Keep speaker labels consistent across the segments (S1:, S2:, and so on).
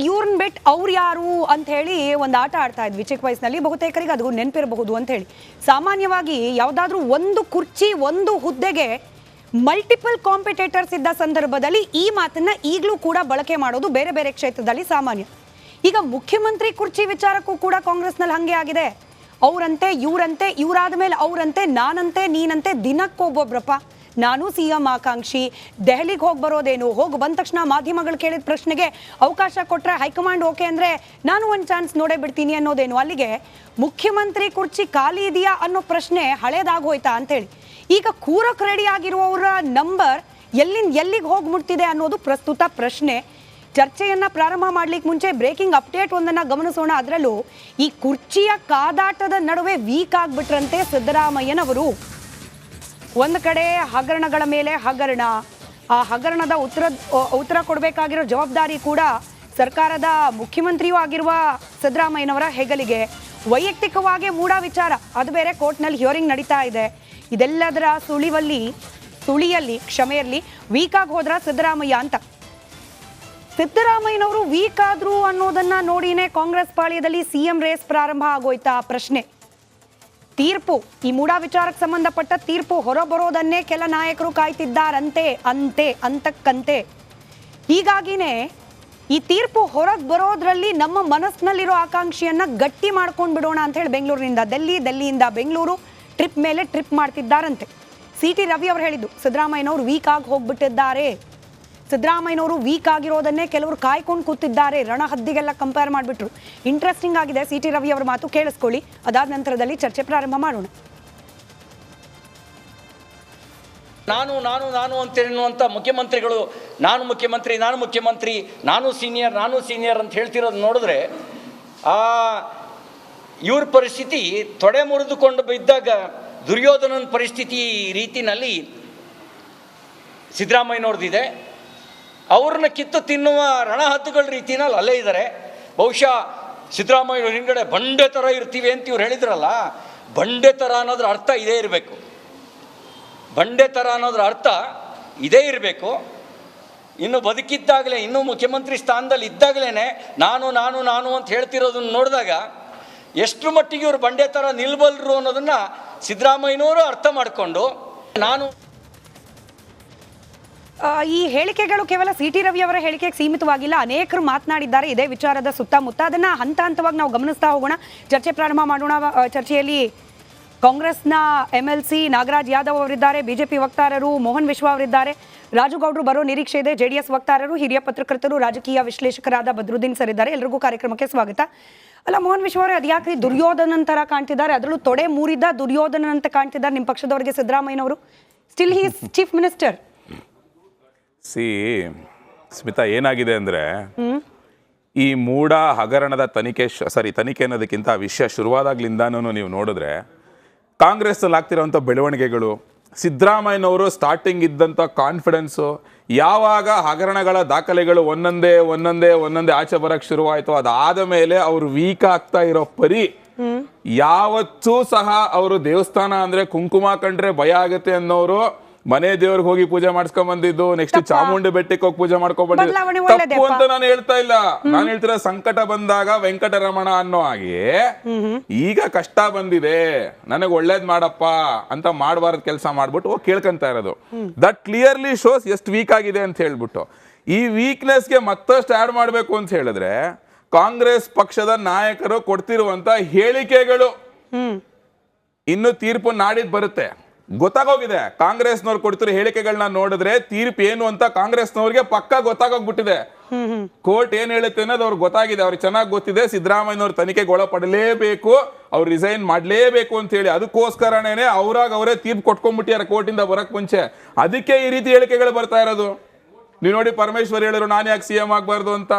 S1: ಇವ್ರನ್ನ ಬಿಟ್ ಅವ್ರು ಯಾರು ಅಂತ ಹೇಳಿ ಒಂದು ಆಟ ಆಡ್ತಾ ಇದ್ವಿ ಚಿಕ್ಕ ವಯಸ್ಸಿನಲ್ಲಿ. ಬಹುತೇಕರಿಗೆ ಅದು ನೆನಪಿರಬಹುದು ಅಂತ ಹೇಳಿ. ಸಾಮಾನ್ಯವಾಗಿ ಯಾವುದಾದ್ರೂ ಒಂದು ಕುರ್ಚಿ ಒಂದು ಹುದ್ದೆಗೆ ಮಲ್ಟಿಪಲ್ ಕಾಂಪಿಟೇಟರ್ಸ್ ಇದ್ದ ಸಂದರ್ಭದಲ್ಲಿ ಈ ಮಾತನ್ನ ಈಗಲೂ ಕೂಡ ಬಳಕೆ ಮಾಡೋದು ಬೇರೆ ಬೇರೆ ಕ್ಷೇತ್ರದಲ್ಲಿ ಸಾಮಾನ್ಯ. ಈಗ ಮುಖ್ಯಮಂತ್ರಿ ಕುರ್ಚಿ ವಿಚಾರಕ್ಕೂ ಕೂಡ ಕಾಂಗ್ರೆಸ್ನಲ್ಲಿ ಹಂಗೆ ಆಗಿದೆ. ಅವರಂತೆ ಇವರಂತೆ, ಇವರಾದ ಮೇಲೆ ಅವರಂತೆ, ನಾನಂತೆ ನೀನಂತೆ, ದಿನಕ್ಕೊಬ್ಬೊಬ್ರಪ್ಪ. ನಾನು CM ಆಕಾಂಕ್ಷಿ, ದೆಹಲಿಗೆ ಹೋಗಿ ಬರೋದೇನು, ಹೋಗಿ ಬಂದ ತಕ್ಷಣ ಮಾಧ್ಯಮಗಳು ಕೇಳಿದ ಪ್ರಶ್ನೆಗೆ ಅವಕಾಶ ಕೊಟ್ಟರೆ ಹೈಕಮಾಂಡ್ ಓಕೆ ಅಂದರೆ ನಾನು ಒಂದು ಚಾನ್ಸ್ ನೋಡೇ ಬಿಡ್ತೀನಿ ಅನ್ನೋದೇನು. ಅಲ್ಲಿಗೆ ಮುಖ್ಯಮಂತ್ರಿ ಕುರ್ಚಿ ಖಾಲಿ ಇದೆಯಾ ಅನ್ನೋ ಪ್ರಶ್ನೆ ಹಳೇದಾಗೋಯ್ತಾ ಅಂತೇಳಿ. ಈಗ ಕೂರಕ್ಕೆ ರೆಡಿ ಆಗಿರುವವರ ನಂಬರ್ ಎಲ್ಲಿಗೆ ಹೋಗಿ ಮುಟ್ತಿದೆ ಅನ್ನೋದು ಪ್ರಸ್ತುತ ಪ್ರಶ್ನೆ. ಚರ್ಚೆಯನ್ನ ಪ್ರಾರಂಭ ಮಾಡ್ಲಿಕ್ಕೆ ಮುಂಚೆ ಬ್ರೇಕಿಂಗ್ ಅಪ್ಡೇಟ್ ಒಂದನ್ನ ಗಮನಿಸೋಣ. ಅದರಲ್ಲೂ ಈ ಕುರ್ಚಿಯ ಕಾದಾಟದ ನಡುವೆ ವೀಕ್ ಆಗ್ಬಿಟ್ರಂತೆ ಸಿದ್ದರಾಮಯ್ಯನವರು. ಒಂದು ಕಡೆ ಹಗರಣಗಳ ಮೇಲೆ ಹಗರಣ, ಆ ಹಗರಣದ ಉತ್ತರ ಕೊಡಬೇಕಾಗಿರೋ ಜವಾಬ್ದಾರಿ ಕೂಡ ಸರ್ಕಾರದ ಮುಖ್ಯಮಂತ್ರಿಯೂ ಆಗಿರುವ ಸಿದ್ದರಾಮಯ್ಯನವರ ಹೆಗಲಿಗೆ. ವೈಯಕ್ತಿಕವಾಗಿ ಮೂಡ ವಿಚಾರ ಅದು ಬೇರೆ, ಕೋರ್ಟ್ನಲ್ಲಿ ಹಿಯರಿಂಗ್ ನಡೀತಾ ಇದೆ. ಇದೆಲ್ಲದರ ಸುಳಿಯಲ್ಲಿ ಕ್ಷಮೆಯಲ್ಲಿ ವೀಕ್ ಆಗಿ ಹೋದ್ರ ಸಿದ್ದರಾಮಯ್ಯ ಅಂತ. ಸಿದ್ದರಾಮಯ್ಯನವರು ವೀಕ್ ಆದ್ರು ಅನ್ನೋದನ್ನ ನೋಡಿನೇ ಕಾಂಗ್ರೆಸ್ ಪಾಳ್ಯದಲ್ಲಿ CM ರೇಸ್ ಪ್ರಾರಂಭ ಆಗೋಯ್ತಾ ಪ್ರಶ್ನೆ. ತೀರ್ಪು, ಈ ಮೂಡಾ ವಿಚಾರಕ್ಕೆ ಸಂಬಂಧಪಟ್ಟ ತೀರ್ಪು ಹೊರಬರೋದನ್ನೇ ಕೆಲ ನಾಯಕರು ಕಾಯ್ತಿದ್ದಾರಂತೆ ಅಂತಕ್ಕಂತೆ. ಹೀಗಾಗಿನೇ ಈ ತೀರ್ಪು ಹೊರಗೆ ಬರೋದ್ರಲ್ಲಿ ನಮ್ಮ ಮನಸ್ಸಿನಲ್ಲಿರೋ ಆಕಾಂಕ್ಷೆಯನ್ನ ಗಟ್ಟಿ ಮಾಡ್ಕೊಂಡು ಬಿಡೋಣ ಅಂತ ಹೇಳಿ ಬೆಂಗಳೂರಿನಿಂದ ದೆಲ್ಲಿಯಿಂದ ಬೆಂಗಳೂರು ಟ್ರಿಪ್ ಮೇಲೆ ಟ್ರಿಪ್ ಮಾಡ್ತಿದ್ದಾರಂತೆ. CT ರವಿ ಅವರು ಹೇಳಿದ್ದು ಸಿದ್ದರಾಮಯ್ಯನವರು ವೀಕ್ ಆಗಿ ಹೋಗ್ಬಿಟ್ಟಿದ್ದಾರೆ. ಸಿದ್ದರಾಮಯ್ಯನವರು ವೀಕ್ ಆಗಿರೋದನ್ನೇ ಕೆಲವರು ಕಾಯ್ಕೊಂಡು ಕೂತಿದ್ದಾರೆ. ರಣಹದ್ದಿಗೆಲ್ಲ ಕಂಪೇರ್ ಮಾಡಿಬಿಟ್ರು. ಇಂಟ್ರೆಸ್ಟಿಂಗ್ ಆಗಿದೆ CT ರವಿ ಅವರ ಮಾತು, ಕೇಳಿಸ್ಕೊಳ್ಳಿ. ಅದಾದ ನಂತರದಲ್ಲಿ ಚರ್ಚೆ ಪ್ರಾರಂಭ ಮಾಡೋಣ.
S2: ನಾನು ಅಂತೇಳುವಂಥ ಮುಖ್ಯಮಂತ್ರಿಗಳು ನಾನು ಮುಖ್ಯಮಂತ್ರಿ, ನಾನು ಸೀನಿಯರ್ ಅಂತ ಹೇಳ್ತಿರೋದು ನೋಡಿದ್ರೆ ಇವ್ರ ಪರಿಸ್ಥಿತಿ ತೊಡೆ ಮುರಿದುಕೊಂಡು ಬಿದ್ದಾಗ ದುರ್ಯೋಧನನ ಪರಿಸ್ಥಿತಿ ರೀತಿನಲ್ಲಿ ಸಿದ್ದರಾಮಯ್ಯನವ್ರದ್ದಿದೆ. ಅವ್ರನ್ನ ಕಿತ್ತು ತಿನ್ನುವ ರಣಹದ್ದುಗಳ ರೀತಿನಲ್ಲಿ ಅಲ್ಲೇ ಇದ್ದಾರೆ. ಬಹುಶಃ ಸಿದ್ದರಾಮಯ್ಯ ಹಿಂಗಡೆ ಬಂಡೆ ಥರ ಇರ್ತೀವಿ ಅಂತ ಇವ್ರು ಹೇಳಿದ್ರಲ್ಲ, ಬಂಡೆ ಥರ ಅನ್ನೋದ್ರ ಅರ್ಥ ಇದೇ ಇರಬೇಕು. ಇನ್ನು ಬದುಕಿದ್ದಾಗಲೇ, ಇನ್ನೂ ಮುಖ್ಯಮಂತ್ರಿ ಸ್ಥಾನದಲ್ಲಿ ಇದ್ದಾಗಲೇ ನಾನು ಅಂತ ಹೇಳ್ತಿರೋದನ್ನು ನೋಡಿದಾಗ ಎಷ್ಟು ಮಟ್ಟಿಗೆ ಇವರು ಬಂಡೆ ಥರ ನಿಲ್ಬಲ್ರು ಅನ್ನೋದನ್ನು ಸಿದ್ದರಾಮಯ್ಯನವರು ಅರ್ಥ ಮಾಡಿಕೊಂಡು
S1: ಈ ಹೇಳಿಕೆಗಳು ಕೇವಲ CT ರವಿ ಅವರ ಹೇಳಿಕೆಗೆ ಸೀಮಿತವಾಗಿಲ್ಲ. ಅನೇಕರು ಮಾತನಾಡಿದ್ದಾರೆ ಇದೇ ವಿಚಾರದ ಸುತ್ತಮುತ್ತ. ಅದನ್ನ ಹಂತ ಹಂತವಾಗಿ ನಾವು ಗಮನಿಸ್ತಾ ಹೋಗೋಣ, ಚರ್ಚೆ ಪ್ರಾರಂಭ ಮಾಡೋಣ. ಚರ್ಚೆಯಲ್ಲಿ ಕಾಂಗ್ರೆಸ್ನ MLC ನಾಗರಾಜ್ ಯಾದವ್ ಅವರಿದ್ದಾರೆ, BJP ವಕ್ತಾರರು ಮೋಹನ್ ವಿಶ್ವ ಅವರಿದ್ದಾರೆ, ರಾಜು ಗೌಡ್ರು ಬರೋ ನಿರೀಕ್ಷೆ ಇದೆ, JDS ವಕ್ತಾರರು, ಹಿರಿಯ ಪತ್ರಕರ್ತರು, ರಾಜಕೀಯ ವಿಶ್ಲೇಷಕರಾದ ಬದ್ರುದ್ದೀನ್ ಸರ್ ಇದ್ದಾರೆ. ಎಲ್ರಿಗೂ ಕಾರ್ಯಕ್ರಮಕ್ಕೆ ಸ್ವಾಗತ. ಅಲ್ಲ ಮೋಹನ್ ವಿಶ್ವ ಅವರೇ, ಅದ್ಯಾಕ್ರಿ ದುರ್ಯೋಧನನ್ ತರ ಕಾಣ್ತಿದ್ದಾರೆ? ಅದರಲ್ಲೂ ತೊಡೆ ಮೂರಿದ ದುರ್ಯೋಧನನ್ ಅಂತ ಕಾಣ್ತಿದ್ದಾರೆ ನಿಮ್ಮ ಪಕ್ಷದವರಿಗೆ ಸಿದ್ದರಾಮಯ್ಯನವರು. Still he is chief minister.
S3: Smita, ಏನಾಗಿದೆ ಅಂದರೆ ಈ ಮೂಡ ಹಗರಣದ ತನಿಖೆ ಅನ್ನೋದಕ್ಕಿಂತ ವಿಷಯ ಶುರುವಾದಾಗ್ಲಿಂದಾನು ನೀವು ನೋಡಿದ್ರೆ ಕಾಂಗ್ರೆಸ್ನಲ್ಲಿ ಆಗ್ತಿರೋಂಥ ಬೆಳವಣಿಗೆಗಳು, ಸಿದ್ದರಾಮಯ್ಯನವರು ಸ್ಟಾರ್ಟಿಂಗ್ ಇದ್ದಂಥ ಕಾನ್ಫಿಡೆನ್ಸು, ಯಾವಾಗ ಹಗರಣಗಳ ದಾಖಲೆಗಳು ಒಂದೊಂದೇ ಆಚೆ ಬರಕ್ಕೆ ಶುರುವಾಯಿತು, ಅದಾದ ಮೇಲೆ ಅವರು ವೀಕ್ ಆಗ್ತಾ ಇರೋ ಪರಿ ಯಾವತ್ತೂ ಸಹ ಅವರು ದೇವಸ್ಥಾನ ಅಂದರೆ ಕುಂಕುಮ ಕಂಡ್ರೆ ಭಯ ಆಗುತ್ತೆ ಅನ್ನೋರು ಮನೆ ದೇವ್ರಿಗೆ ಹೋಗಿ ಪೂಜೆ ಮಾಡಿಸ್ಕೊಂಡ್ ಬಂದಿದ್ದು, ನೆಕ್ಸ್ಟ್ ಚಾಮುಂಡಿ ಬೆಟ್ಟಕ್ಕೆ ಹೋಗಿ ಪೂಜೆ ಮಾಡ್ಕೊಂಡ್ ಬಂದಿದ್ದು ತಪ್ಪು ಅಂತ ನಾನು ಹೇಳ್ತಾ ಇಲ್ಲ. ನಾನು ಹೇಳ್ತಿರೋ ಸಂಕಟ ಬಂದಾಗ ವೆಂಕಟರಮಣ ಅನ್ನೋ ಹಾಗೆ ಈಗ ಕಷ್ಟ ಬಂದಿದೆ, ನನಗೆ ಒಳ್ಳೇದ್ ಮಾಡಪ್ಪ ಅಂತ ಮಾಡಬಾರ್ದು ಕೆಲಸ ಮಾಡ್ಬಿಟ್ಟು ಹೋಗಿ ಕೇಳ್ಕೊಂತ ಇರೋದು. ದಟ್ ಕ್ಲಿಯರ್ಲಿ ಶೋಸ್ ಎಷ್ಟು ವೀಕ್ ಆಗಿದೆ ಅಂತ ಹೇಳ್ಬಿಟ್ಟು. ಈ ವೀಕ್ನೆಸ್ಗೆ ಮತ್ತಷ್ಟು ಆಡ್ ಮಾಡ್ಬೇಕು ಅಂತ ಹೇಳಿದ್ರೆ ಕಾಂಗ್ರೆಸ್ ಪಕ್ಷದ ನಾಯಕರು ಕೊಡ್ತಿರುವಂತ ಹೇಳಿಕೆಗಳು ಇನ್ನು ತೀರ್ಪು ನಾಡಿದ್ ಬರುತ್ತೆ. ಗೊತ್ತಾಗೋಗಿದೆ. ಕಾಂಗ್ರೆಸ್ನವ್ರು ಕೊಡ್ತಿರೋ ಹೇಳಿಕೆಗಳನ್ನ ನೋಡಿದ್ರೆ ತೀರ್ಪು ಏನು ಅಂತ ಕಾಂಗ್ರೆಸ್ನವ್ರಿಗೆ ಪಕ್ಕ ಗೊತ್ತಾಗೋಗ್ಬಿಟ್ಟಿದೆ. ಕೋರ್ಟ್ ಏನ್ ಹೇಳುತ್ತೆ ಅನ್ನೋದು ಅವ್ರಿಗೆ ಗೊತ್ತಾಗಿದೆ, ಅವ್ರಿಗೆ ಚೆನ್ನಾಗಿ ಗೊತ್ತಿದೆ. ಸಿದ್ದರಾಮಯ್ಯನವ್ರ ತನಿಖೆಗೆ ಒಳಪಡಲೇಬೇಕು, ಅವ್ರು ರಿಸೈನ್ ಮಾಡಲೇಬೇಕು ಅಂತ ಹೇಳಿ ಅದಕ್ಕೋಸ್ಕರನೇ ಅವರೇ ತೀರ್ಪು ಕೊಟ್ಕೊಂಡ್ಬಿಟ್ಟಿದ್ದಾರೆ ಕೋರ್ಟಿಂದ ಬರಕ್ ಮುಂಚೆ. ಅದಕ್ಕೆ ಈ ರೀತಿ ಹೇಳಿಕೆಗಳು ಬರ್ತಾ ಇರೋದು. ನೀವು ನೋಡಿ, ಪರಮೇಶ್ವರ್ ಹೇಳಿದ್ರು ನಾನು ಯಾಕೆ CM ಆಗ್ಬಾರ್ದು ಅಂತ.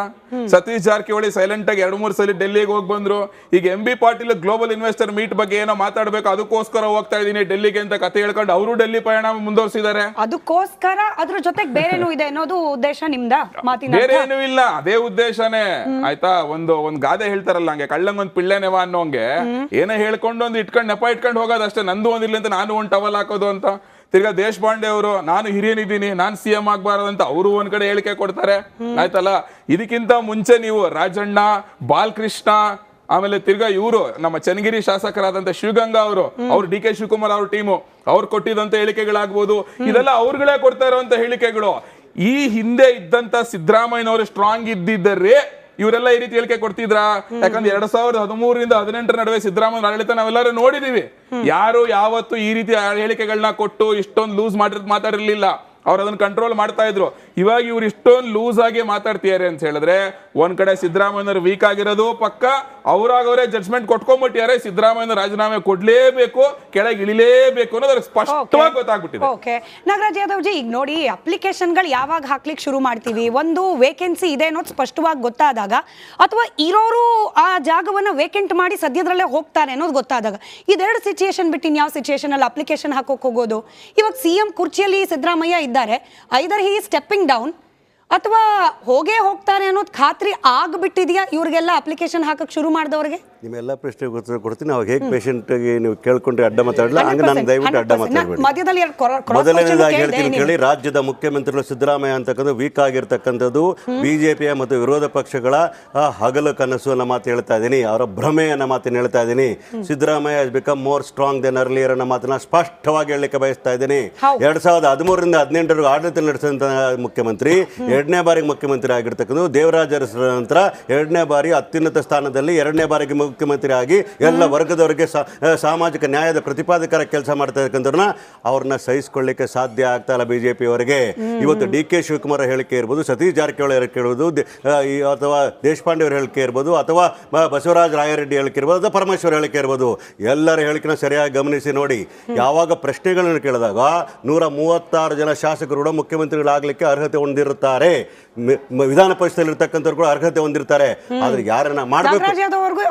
S3: ಸತೀಶ್ ಜಾರಕಿಹೊಳಿ ಸೈಲೆಂಟ್ ಆಗಿ 2-3 ಸಲ ಡೆಲ್ಲಿಗೆ ಹೋಗಿ ಬಂದ್ರು. ಈಗ MB Patil global investor meet ಬಗ್ಗೆ ಏನೋ ಮಾತಾಡ್ಬೇಕು, ಅದಕ್ಕೋಸ್ಕರ ಹೋಗ್ತಾ ಇದೀನಿ ಡೆಲ್ಲಿಗೆ ಅಂತ ಕತೆ ಹೇಳ್ಕೊಂಡು ಅವರು ಡೆಲ್ಲಿ ಪ್ರಯಾಣ ಮುಂದುವರಿಸಿದ್ದಾರೆ.
S1: ಅದಕ್ಕೋಸ್ಕರ ಅದ್ರ ಜೊತೆಗೆ ಬೇರೆನೂ ಇದೆ ಅನ್ನೋದು ಉದ್ದೇಶ ನಿಮ್ದ ಮಾತಿನ?
S3: ಬೇರೆ ಏನೂ ಇಲ್ಲ, ಅದೇ ಉದ್ದೇಶನೇ. ಆಯ್ತಾ, ಒಂದು ಗಾದೆ ಹೇಳ್ತಾರಲ್ಲ, ಹಂಗೆ ಕಳ್ಳಂಗೊಂದ್ ಪಿಳ್ಳೆನೆವ ಅನ್ನೋಂಗೆ ಏನೋ ಹೇಳ್ಕೊಂಡು ಒಂದು ನೆಪ ಇಟ್ಕೊಂಡು ಹೋಗೋದು ಅಷ್ಟೇ. ನಂದು ಒಂದಿರ್ಲಿ ಅಂತ ನಾನು ಒಂದು ಟವಲ್ ಹಾಕೋದು ಅಂತ. ತಿರ್ಗಾ ದೇಶಪಾಂಡೆ ಅವರು ನಾನು ಹಿರಿಯನಿದ್ದೀನಿ, ನಾನು CM ಆಗ್ಬಾರದಂತ ಅವರು ಒಂದ್ ಕಡೆ ಹೇಳಿಕೆ ಕೊಡ್ತಾರೆ. ಆಯ್ತಲ್ಲ, ಇದಕ್ಕಿಂತ ಮುಂಚೆ ನೀವು ರಾಜಣ್ಣ, ಬಾಲಕೃಷ್ಣ, ಆಮೇಲೆ ತಿರ್ಗಾ ಇವರು ನಮ್ಮ ಚನ್ನಗಿರಿ ಶಾಸಕರಾದಂತ ಶಿವಗಂಗಾ ಅವ್ರು DK ಶಿವಕುಮಾರ್ ಅವ್ರ ಟೀಮು ಅವ್ರು ಕೊಟ್ಟಿದಂತ ಹೇಳಿಕೆಗಳಾಗ್ಬೋದು, ಇದೆಲ್ಲ ಅವ್ರುಗಳೇ ಕೊಡ್ತಾ ಇರುವಂತ ಹೇಳಿಕೆಗಳು. ಈ ಹಿಂದೆ ಇದ್ದಂತ ಸಿದ್ದರಾಮಯ್ಯನವರು ಸ್ಟ್ರಾಂಗ್ ಇದ್ದಿದ್ದರೆ ಇವರೆಲ್ಲ ಈ ರೀತಿ ಹೇಳಿಕೆ ಕೊಡ್ತಿದ್ರಾ? ಯಾಕಂದ್ರೆ 2013ರಿಂದ 2018 ನಡುವೆ ಸಿದ್ದರಾಮಯ್ಯ ಆಡಳಿತ ನಾವೆಲ್ಲರೂ ನೋಡಿದೀವಿ. ಯಾರು ಯಾವತ್ತು ಈ ರೀತಿ ಹೇಳಿಕೆಗಳನ್ನ ಕೊಟ್ಟು ಇಷ್ಟೊಂದು ಲೂಸ್ ಮಾತಾಡಿರ್ಲಿಲ್ಲ. ಅವ್ರು ಅದನ್ನ ಕಂಟ್ರೋಲ್ ಮಾಡ್ತಾ ಇದ್ರು. ಇವಾಗ ಇವ್ರು ಇಷ್ಟೊಂದು ಲೂಸ್ ಆಗಿ ಮಾತಾಡ್ತಿದ್ದಾರೆ ಅಂತ ಹೇಳಿದ್ರೆ ಒಂದ್ ಕಡೆ ಸಿದ್ದರಾಮಯ್ಯನವರು ವೀಕ್ ಆಗಿರೋದು ಪಕ್ಕ, ಅವರೇ ಜಡ್ಜ್ಮೆಂಟ್ ಕೊಟ್ಕೊಂಡ್ಬಿಟ್ಟಿದ್ದಾರೆ. ಸಿದ್ದರಾಮಯ್ಯ ರಾಜೀನಾಮೆ ಕೊಡ್ಲೇಬೇಕು, ಕೆಳಗೆ ಇಳಿಲೇಬೇಕು ಅನ್ನೋದು ಸ್ಪಷ್ಟವಾಗಿ ಗೊತ್ತಾಗ್ಬಿಟ್ಟಿದೆ.
S1: ಓಕೆ, ನಾಗರಾಜ್ ಯಾದವ್ ಜಿ, ಈಗ ನೋಡಿ ಅಪ್ಲಿಕೇಶನ್ಗಳು ಯಾವಾಗ ಹಾಕ್ಲಿಕ್ಕೆ ಶುರು ಮಾಡ್ತೀವಿ, ಒಂದು ವೇಕೆನ್ಸಿ ಇದೆ ಅನ್ನೋದು ಸ್ಪಷ್ಟವಾಗಿ ಗೊತ್ತಾದಾಗ, ಅಥವಾ ಇರೋರು ಆ ಜಾಗವನ್ನ ವೇಕೆಂಟ್ ಮಾಡಿ ಸದ್ಯದಲ್ಲೇ ಹೋಗ್ತಾರೆ ಅನ್ನೋದು ಗೊತ್ತಾದಾಗ, ಇದೆರಡು ಸಿಚುಯೇಷನ್ ಬಿಟ್ಟು ಇನ್ಯಾವ ಸಿಚುಯೇಷನ್ ಅಲ್ಲಿ ಅಪ್ಲಿಕೇಶನ್ ಹಾಕೋಕ್ ಹೋಗೋದು? ಇವಾಗ CM ಕುರ್ಚಿಯಲ್ಲಿ ಸಿದ್ದರಾಮಯ್ಯ ಇದ್ದಾರೆ, ಐದರ್ ಹಿ ಸ್ಟೆಪ್ಪಿಂಗ್ ಡೌನ್ ಅಥವಾ ಹೋಗೇ ಹೋಗ್ತಾರೆ ಅನ್ನೋದು ಖಾತ್ರಿ ಆಗ್ಬಿಟ್ಟಿದ್ಯಾ ಇವ್ರಿಗೆಲ್ಲ ಅಪ್ಲಿಕೇಶನ್ ಹಾಕಕ್ ಶುರು ಮಾಡಿದವ್ರಿಗೆ?
S4: ನಿಮ್ಮೆಲ್ಲ ಪ್ರಶ್ನೆಗೆ ಉತ್ತರ ಕೊಡ್ತೀನಿ. ಅವಾಗ ಹೇಗೆ ಪೇಷಂಟ್ಗೆ ನೀವು ಕೇಳ್ಕೊಂಡ್ರೆ ಅಡ್ಡ ಮಾತಾಡಲ್ಲ, ಹಂಗೆ ನಾನು ದಯವಿಟ್ಟು ಅಡ್ಡ ಮಾತಾಡಬೇಡಿ. ಮೊದಲನೇದಾಗಿ ಹೇಳ್ತೀನಿ ಕೇಳಿ, ರಾಜ್ಯದ ಮುಖ್ಯಮಂತ್ರಿಗಳು ಸಿದ್ದರಾಮಯ್ಯ ಅಂತಕ್ಕಂಥ ವೀಕ್ ಆಗಿರ್ತಕ್ಕಂಥದ್ದು ಬಿಜೆಪಿಯ ಮತ್ತು ವಿರೋಧ ಪಕ್ಷಗಳ ಹಗಲು ಕನಸು ಅನ್ನೋ ಮಾತು ಹೇಳ್ತಾ ಇದ್ದೀನಿ, ಅವರ ಭ್ರಮೆ ಅನ್ನೋ ಮಾತನ್ನು ಹೇಳ್ತಾ ಇದ್ದೀನಿ. Siddaramaiah has become more strong than earlier ಅನ್ನೋ ಮಾತನ್ನ ಸ್ಪಷ್ಟವಾಗಿ ಹೇಳಲಿಕ್ಕೆ ಬಯಸ್ತಾ ಇದ್ದೀನಿ. 2013ರಿಂದ 2018 ಆಡಳಿತ ನಡೆಸಿದಂಥ ಮುಖ್ಯಮಂತ್ರಿ, ಎರಡನೇ ಬಾರಿಗೆ ಮುಖ್ಯಮಂತ್ರಿ ಆಗಿರ್ತಕ್ಕಂಥ ದೇವರಾಜ ಅರಸರ ನಂತರ ಎರಡನೇ ಬಾರಿ ಅತ್ಯುನ್ನತ ಸ್ಥಾನದಲ್ಲಿ ಎರಡನೇ ಬಾರಿಗೆ ಮುಖ್ಯಮಂತ್ರಿ ಆಗಿ ಎಲ್ಲ ವರ್ಗದವರಿಗೆ ಸಾಮಾಜಿಕ ನ್ಯಾಯದ ಪ್ರತಿಪಾದಕರ ಕೆಲಸ ಮಾಡ್ತಾ ಇರ್ತಕ್ಕಂಥವ್ರನ್ನ ಅವ್ರನ್ನ ಸಹಿಸಿಕೊಳ್ಳಿಕ್ಕೆ ಸಾಧ್ಯ ಆಗ್ತಾ ಇಲ್ಲ ಬಿಜೆಪಿ ಅವರಿಗೆ. ಇವತ್ತು DK ಶಿವಕುಮಾರ್ ಹೇಳಿಕೆ ಇರ್ಬೋದು, ಸತೀಶ್ ಜಾರಕಿಹೊಳಿ ಹೇಳಿಕೆ ಇರ್ಬೋದು, ಅಥವಾ ದೇಶಪಾಂಡೆ ಅವರ ಹೇಳಿಕೆ ಇರ್ಬೋದು, ಅಥವಾ ಬಸವರಾಜ ರಾಯರೆಡ್ಡಿ ಹೇಳಿಕೆ ಇರ್ಬೋದು, ಅಥವಾ ಪರಮೇಶ್ವರ್ ಹೇಳಿಕೆ ಇರ್ಬೋದು, ಎಲ್ಲರ ಹೇಳಿಕೆನ ಸರಿಯಾಗಿ ಗಮನಿಸಿ ನೋಡಿ. ಯಾವಾಗ ಪ್ರಶ್ನೆಗಳನ್ನು ಕೇಳಿದಾಗ 136 ಜನ ಶಾಸಕರು ಕೂಡ ಮುಖ್ಯಮಂತ್ರಿಗಳಾಗಲಿಕ್ಕೆ ಅರ್ಹತೆ ಹೊಂದಿರುತ್ತಾರೆ, ವಿಧಾನ ಪರಿಷತ್ತಲ್ಲಿ ಇರ್ತಕ್ಕಂಥವ್ರು ಕೂಡ ಅರ್ಹತೆ ಹೊಂದಿರ್ತಾರೆ. ಆದ್ರೆ ಯಾರನ್ನ ಮಾಡಬೇಕು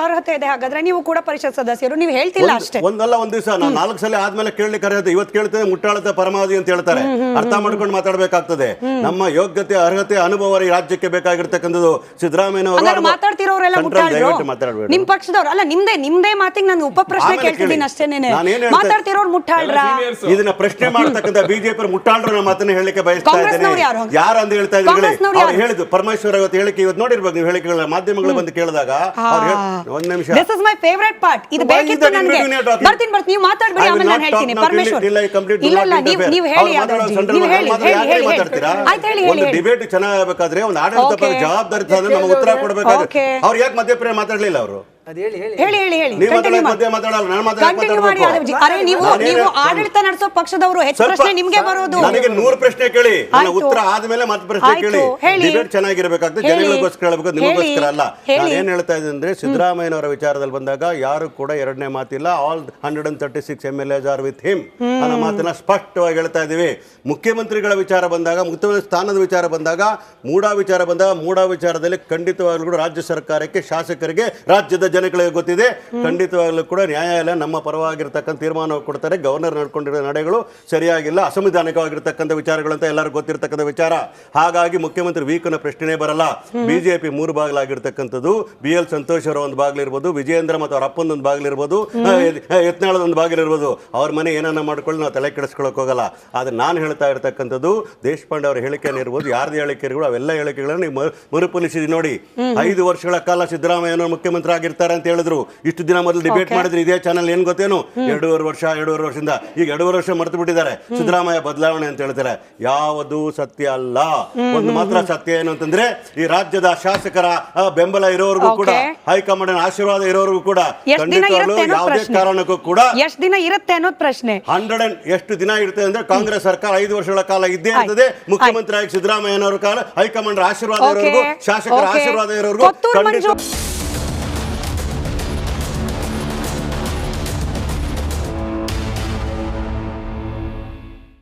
S1: ಅರ್ಹತೆ ಇದೆ. ಹಾಗಾದ್ರೆ ನೀವು ಕೂಡ ಪರಿಷತ್ ಸದಸ್ಯರು, ನೀವು ಹೇಳ್ತಿಲ್ಲ ಅಷ್ಟೇ.
S4: ಒಂದಲ್ಲ ಒಂದ್ ದಿವಸ ನಾನು 4 ಸಲ ಆದ್ಮೇಲೆ ಕೇಳಲಿಕ್ಕೆ ಅರ್ಹತೆ, ಇವತ್ತು ಕೇಳ್ತೇನೆ ಮುಟ್ಟಾಳತೆ ಪರಮಾವಧಿ ಅಂತ ಹೇಳ್ತಾರೆ. ಅರ್ಥ ಮಾಡ್ಕೊಂಡು ಮಾತಾಡ್ಬೇಕಾಗ್ತದೆ. ನಮ್ಮ ಯೋಗ್ಯತೆ, ಅರ್ಹತೆ, ಅನುಭವ ಈ ರಾಜ್ಯಕ್ಕೆ ಬೇಕಾಗಿರ್ತಕ್ಕಂಥದ್ದು. ಸಿದ್ದರಾಮಯ್ಯನವರು
S1: ಮಾತಾಡ್ತಿರೋರೆಲ್ಲ ಮುಟ್ಟಾಳ್ರು, ನಿಮ್ ಪಕ್ಷದವ್ರು ಅಲ್ಲ, ನಿಮ್ದೇ ಮಾತಿಗೆ ನಾನು ಉಪ ಪ್ರಶ್ನೆ ಕೇಳ್ತಿದ್ದೀನಿ ಅಷ್ಟೇನೆ. ಮಾತಾಡ್ತಿರೋರು ಮುಟ್ಟಾಳ್ರ,
S4: ಇದನ್ನ ಪ್ರಶ್ನೆ ಮಾಡ್ತಕ್ಕಂಥ ಬಿಜೆಪಿ ಮುಟ್ಟಾಳ್ರ ಮಾತನ್ನ ಹೇಳಲಿಕ್ಕೆ ಬಯಸ್ತಾ ಇದ್ದೇನೆ. ಯಾರು ಅಂತ ಹೇಳ್ತಾ ಇದ್ದೀನಿ ಅವ್ರು ಹೇಳಿದ್ದು ಪರಮೇಶ್ವರ್ ಇವತ್ತು ಹೇಳಿಕೆ, ಇವತ್ತು ನೋಡಿರ್ಬೇಕು ನೀವು ಹೇಳಿಕೆಗಳ ಮಾಧ್ಯಮಗಳು ಬಂದು ಕೇಳಿದಾಗ ಒಂದ್ ನಿಮಿಷ,
S1: this is my favourite part, ಇದು ಬೇಕಿತ್ತು ನನಗೆ. ಬರ್ತೀನಿ ನೀವು ಮಾತಾಡ್ಬೇಡಿ, ಆಮೇಲೆ ನಾನು ಹೇಳ್ತೀನಿ. ಪರಮೇಶ್ವರ್ ಇಲ್ಲ ನೀವು ಹೇಳಿ,
S4: ಒಂದು ಡಿಬೇಟ್ ಚೆನ್ನಾಗಬೇಕಾದ್ರೆ ಒಂದು ಆಡಳಿತ ಜವಾಬ್ದಾರಿ ನಮಗೆ ಉತ್ತರ ಕೊಡಬೇಕಾಗುತ್ತೆ. ಅವ್ರು ಯಾಕೆ ಮಧ್ಯಪ್ರಿಯ ಮಾತಾಡ್ಲಿಲ್ಲ? ಅವರು
S1: ಆಡಳಿತ ನಡೆಸೋ ಪಕ್ಷದವರು ಹೆಚ್ಚು ಪ್ರಶ್ನೆ ನಿಮ್ಗೆ ಬರೋದು.
S4: ನನಗೆ 100 ಪ್ರಶ್ನೆ ಕೇಳಿ, ನನ್ನ ಉತ್ತರ ಆದ್ಮೇಲೆ ಮತ್ತೆ ಪ್ರಶ್ನೆ ಕೇಳಿ. ಡಿಬೇಟ್ ಚೆನ್ನಾಗಿರ್ಬೇಕಾಗ್ತದೆ, ಜನಗಳಿಗೋಸ್ಕರ ಹೇಳ್ಬೇಕು, ನಿಮಗೋಸ್ಕರ ಅಲ್ಲ. ನಾನು ಏನ್ ಹೇಳ್ತಾ ಇದ್ದೀನಿ ಅಂದ್ರೆ, ಸಿದ್ದರಾಮಯ್ಯನವರ ವಿಚಾರದಲ್ಲಿ ಬಂದಾಗ ಯಾರು ಕೂಡ ಎರಡನೇ ಮಾತಿಲ್ಲ. All 136 MLAs are with him ಅನ್ನೋ ಮಾತನ್ನ ಸ್ಪಷ್ಟವಾಗಿ ಹೇಳ್ತಾ ಇದೀವಿ. ಮುಖ್ಯಮಂತ್ರಿಗಳ ವಿಚಾರ ಬಂದಾಗ, ಮುಖ್ಯಮಂತ್ರಿ ಸ್ಥಾನದ ವಿಚಾರ ಬಂದಾಗ, ಮೂಡಾ ವಿಚಾರದಲ್ಲಿ ಖಂಡಿತವಾಗ್ಲೂ ಕೂಡ ರಾಜ್ಯ ಸರ್ಕಾರಕ್ಕೆ, ಶಾಸಕರಿಗೆ, ರಾಜ್ಯದ ಜನಗಳಿಗೆ ಗೊತ್ತಿದೆ. ಖಂಡಿತವಾಗ್ಲೂ ಕೂಡ ನ್ಯಾಯಾಲಯ ನಮ್ಮ ಪರವಾಗಿರ್ತಕ್ಕಂಥ ತೀರ್ಮಾನ ಕೊಡ್ತಾರೆ. ಗವರ್ನರ್ ನಡ್ಕೊಂಡಿರೋ ನಡೆಗಳು ಸರಿಯಾಗಿಲ್ಲ, ಅಸಂವಿಧಾನಿಕವಾಗಿರ್ತಕ್ಕಂಥ ವಿಚಾರಗಳಂತ ಎಲ್ಲರಿಗೂ ಗೊತ್ತಿರ್ತಕ್ಕಂಥ ವಿಚಾರ. ಹಾಗಾಗಿ ಮುಖ್ಯಮಂತ್ರಿ ವೀಕನ ಪ್ರಶ್ನೆ ಬರಲ್ಲ. ಬಿಜೆಪಿ 3 ಬಾಗಿಲಾಗಿರ್ತಕ್ಕಂಥದ್ದು, BL ಸಂತೋಷ್ ಅವರ ಒಂದು ಬಾಗಿಲಿರ್ಬೋದು, ವಿಜಯೇಂದ್ರ ಮತ್ತು ಅವ್ರ ಅಪ್ಪಂದೊಂದು ಬಾಗಿಲಿರ್ಬೋದು, ಯತ್ನಾಳದ ಒಂದು ಬಾಗಿಲಿರ್ಬೋದು. ಅವ್ರ ಮನೆ ಏನನ್ನ ಮಾಡ್ಕೊಳ್ಳಿ ನಾವು ತಲೆ ಕೆಡಿಸ್ಕೊಳಕ್ ಹೋಗಲ್ಲ. ಆದ್ರೆ ನಾನು ಹೇಳ್ತಾ ಇರ್ತಕ್ಕಂಥದ್ದು, ದೇಶಪಾಂಡೆ ಅವರ ಹೇಳಿಕೆ ಇರ್ಬೋದು, ಯಾರ್ದು ಹೇಳಿಕೆ ಇರ್ಬೋದು, ಅವೆಲ್ಲ ಹೇಳಿಕೆಗಳನ್ನು ನೀವು ಮರುಪರಿಶೀಲಿಸಿ ನೋಡಿ. 5 ವರ್ಷಗಳ ಕಾಲ ಸಿದ್ದರಾಮಯ್ಯನವರು ಮುಖ್ಯಮಂತ್ರಿ ಆಗಿರ್ತಾರೆ ಅಂತ ಹೇಳಿದ್ರು. ಇಷ್ಟು ದಿನ ಮೊದಲು ಡಿಬೇಟ್ ಮಾಡಿದ್ರೆ ಇದೇ ಚಾನಲ್ ಏನ್ ಗೊತ್ತೇನು, 2.5 ವರ್ಷದಿಂದ ಈಗ 2.5 ವರ್ಷ ಮರೆತು ಬಿಟ್ಟಿದ್ದಾರೆ. ಸಿದ್ದರಾಮಯ್ಯ ಬದಲಾವಣೆ ಅಂತ ಹೇಳ್ತಾರೆ. ಯಾವುದು ಸತ್ಯ ಅಲ್ಲ. ಒಂದು ಮಾತ್ರ ಸತ್ಯ ಏನು ಅಂತಂದ್ರೆ, ಈ ರಾಜ್ಯದ ಶಾಸಕರ ಬೆಂಬಲ ಇರೋರ್ಗೂ ಕೂಡ, ಹೈಕಮಾಂಡ್ ಆಶೀರ್ವಾದ ಇರೋರ್ಗೂ ಕೂಡ ಖಂಡಿತವಾಗ್ಲೂ ಯಾವುದೇ ಕಾರಣಕ್ಕೂ ಕೂಡ
S1: ಎಷ್ಟು ದಿನ ಇರುತ್ತೆ ಅನ್ನೋದು ಪ್ರಶ್ನೆ.
S4: 100 ಎಷ್ಟು ದಿನ ಇರುತ್ತೆ ಅಂದ್ರೆ, ಕಾಂಗ್ರೆಸ್ ಸರ್ಕಾರ 5 ವರ್ಷಗಳ ಕಾಲ ಇದ್ದೇ ಇರ್ತದೆ. ಮುಖ್ಯಮಂತ್ರಿ ಆಗಿ ಸಿದ್ದರಾಮಯ್ಯನವರ ಕಾಲ, ಹೈಕಮಾಂಡ್ ಆಶೀರ್ವಾದ ಇರೋರ್ಗೂ, ಶಾಸಕರ ಆಶೀರ್ವಾದ ಇರೋರ್ಗೂ ಖಂಡಿತ